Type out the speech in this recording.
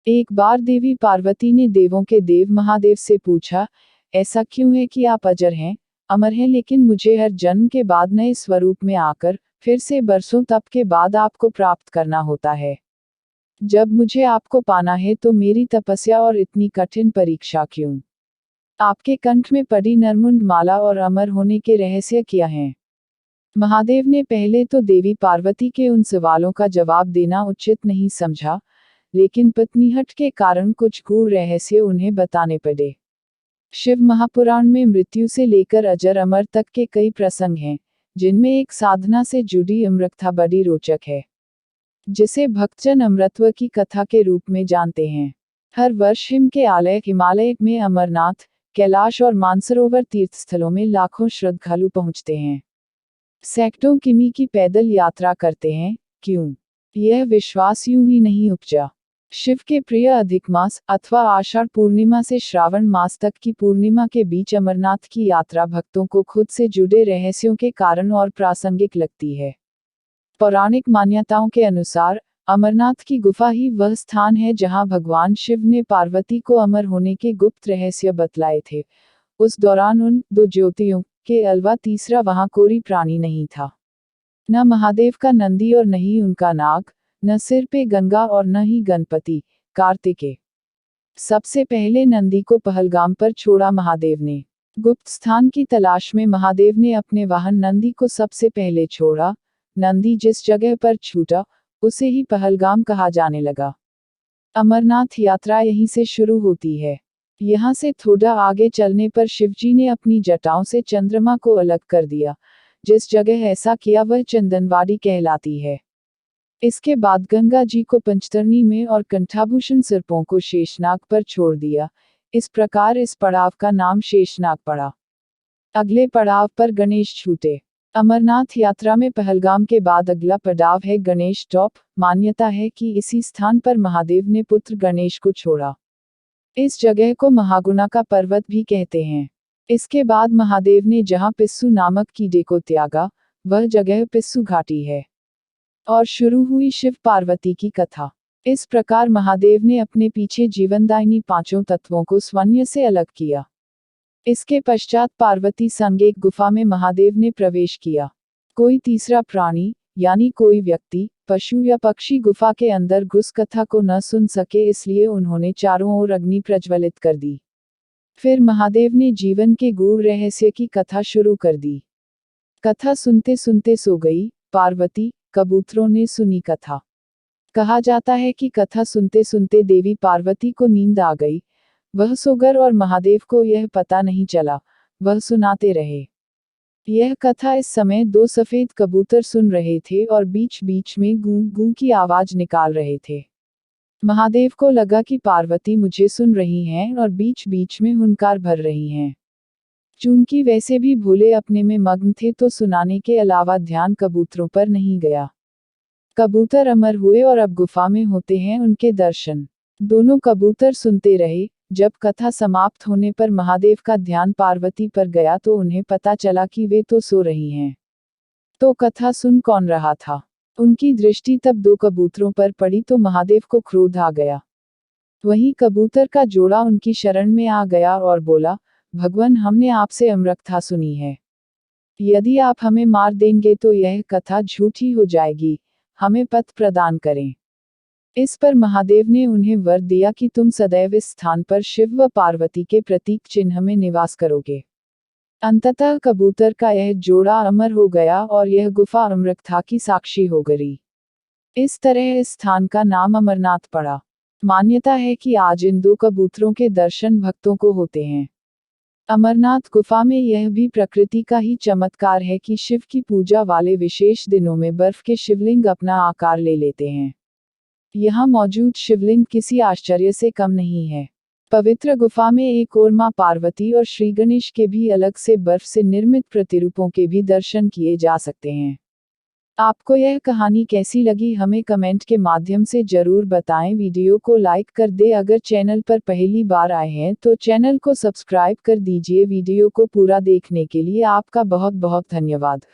एक बार देवी पार्वती ने देवों के देव महादेव से पूछा, ऐसा क्यों है कि आप अजर हैं, अमर हैं, लेकिन मुझे हर जन्म के बाद नए स्वरूप में आकर फिर से बरसों तप के बाद आपको प्राप्त करना होता है। जब मुझे आपको पाना है तो मेरी तपस्या और इतनी कठिन परीक्षा क्यों? आपके कंठ में पड़ी नरमुंड माला और अमर होने के रहस्य क्या हैं? महादेव ने पहले तो देवी पार्वती के उन सवालों का जवाब देना उचित नहीं समझा, लेकिन पत्नीहट के कारण कुछ गूढ़ रहस्य उन्हें बताने पड़े। शिव महापुराण में मृत्यु से लेकर अजर अमर तक के कई प्रसंग हैं, जिनमें एक साधना से जुड़ी अमृतकथा बड़ी रोचक है, जिसे भक्तजन अमृतत्व की कथा के रूप में जानते हैं। हर वर्ष हिम के आलय हिमालय में अमरनाथ, कैलाश और मानसरोवर तीर्थ स्थलों में लाखों श्रद्धालु पहुंचते हैं। सैकड़ों किमी की पैदल यात्रा करते हैं। क्यों? यह विश्वास यूं ही नहीं उपजा। शिव के प्रिय अधिक मास अथवा आषाढ़ पूर्णिमा से श्रावण मास तक की पूर्णिमा के बीच अमरनाथ की यात्रा भक्तों को खुद से जुड़े रहस्यों के कारण और प्रासंगिक लगती है। पौराणिक मान्यताओं के अनुसार अमरनाथ की गुफा ही वह स्थान है जहां भगवान शिव ने पार्वती को अमर होने के गुप्त रहस्य बतलाए थे। उस दौरान उन दो ज्योतियों के अलावा तीसरा वहां कोई प्राणी नहीं था। न महादेव का नंदी और न ही उनका नाग, न सिर पे गंगा और न ही गणपति कार्तिकेय। सबसे पहले नंदी को पहलगाम पर छोड़ा महादेव ने। गुप्त स्थान की तलाश में महादेव ने अपने वाहन नंदी को सबसे पहले छोड़ा। नंदी जिस जगह पर छूटा उसे ही पहलगाम कहा जाने लगा। अमरनाथ यात्रा यहीं से शुरू होती है। यहाँ से थोड़ा आगे चलने पर शिवजी ने अपनी जटाओं से चंद्रमा को अलग कर दिया। जिस जगह ऐसा किया वह चंदनवाड़ी कहलाती है। इसके बाद गंगा जी को पंचतरणी में और कंठाभूषण सर्पों को शेषनाग पर छोड़ दिया। इस प्रकार इस पड़ाव का नाम शेषनाग पड़ा। अगले पड़ाव पर गणेश छूटे। अमरनाथ यात्रा में पहलगाम के बाद अगला पड़ाव है गणेश टॉप। मान्यता है कि इसी स्थान पर महादेव ने पुत्र गणेश को छोड़ा। इस जगह को महागुणा का पर्वत भी कहते हैं। इसके बाद महादेव ने जहां पिस्सू नामक कीड़े को त्यागा, वह जगह पिस्सू घाटी है। और शुरू हुई शिव पार्वती की कथा। इस प्रकार महादेव ने अपने पीछे जीवनदायिनी पांचों तत्वों को स्वयं से अलग किया। इसके पश्चात पार्वती संग एक गुफा में महादेव ने प्रवेश किया। कोई तीसरा प्राणी यानी कोई व्यक्ति, पशु या पक्षी गुफा के अंदर घुस कथा को न सुन सके, इसलिए उन्होंने चारों ओर अग्नि प्रज्वलित कर दी। फिर महादेव ने जीवन के गूढ़ रहस्य की कथा शुरू कर दी। कथा सुनते सुनते सो गई पार्वती। कबूतरों ने सुनी कथा। कहा जाता है कि कथा सुनते सुनते देवी पार्वती को नींद आ गई। वह सोगर और महादेव को यह पता नहीं चला। वह सुनाते रहे। यह कथा इस समय दो सफेद कबूतर सुन रहे थे और बीच बीच में गूं गूं की आवाज निकाल रहे थे। महादेव को लगा कि पार्वती मुझे सुन रही हैं और बीच बीच में हुंकार भर रही हैं। चूंकि वैसे भी भोले अपने में मग्न थे तो सुनाने के अलावा ध्यान कबूतरों पर नहीं गया। कबूतर अमर हुए और अब गुफा में होते हैं उनके दर्शन। दोनों कबूतर सुनते रहे। जब कथा समाप्त होने पर महादेव का ध्यान पार्वती पर गया तो उन्हें पता चला कि वे तो सो रही हैं। तो कथा सुन कौन रहा था? उनकी दृष्टि तब दो कबूतरों पर पड़ी तो महादेव को क्रोध आ गया। वहीं कबूतर का जोड़ा उनकी शरण में आ गया और बोला, भगवान, हमने आपसे अमृतकथा सुनी है। यदि आप हमें मार देंगे तो यह कथा झूठी हो जाएगी। हमें पथ प्रदान करें। इस पर महादेव ने उन्हें वर दिया कि तुम सदैव इस स्थान पर शिव व पार्वती के प्रतीक चिन्ह में निवास करोगे। अंततः कबूतर का यह जोड़ा अमर हो गया और यह गुफा अमृतकथा की साक्षी हो गई। इस तरह इस स्थान का नाम अमरनाथ पड़ा। मान्यता है कि आज इन दो कबूतरों के दर्शन भक्तों को होते हैं। अमरनाथ गुफा में यह भी प्रकृति का ही चमत्कार है कि शिव की पूजा वाले विशेष दिनों में बर्फ के शिवलिंग अपना आकार ले लेते हैं। यहाँ मौजूद शिवलिंग किसी आश्चर्य से कम नहीं है। पवित्र गुफा में एक और मां पार्वती और श्री गणेश के भी अलग से बर्फ से निर्मित प्रतिरूपों के भी दर्शन किए जा सकते हैं। आपको यह कहानी कैसी लगी हमें कमेंट के माध्यम से जरूर बताएं। वीडियो को लाइक कर दे। अगर चैनल पर पहली बार आए हैं तो चैनल को सब्सक्राइब कर दीजिए। वीडियो को पूरा देखने के लिए आपका बहुत बहुत धन्यवाद।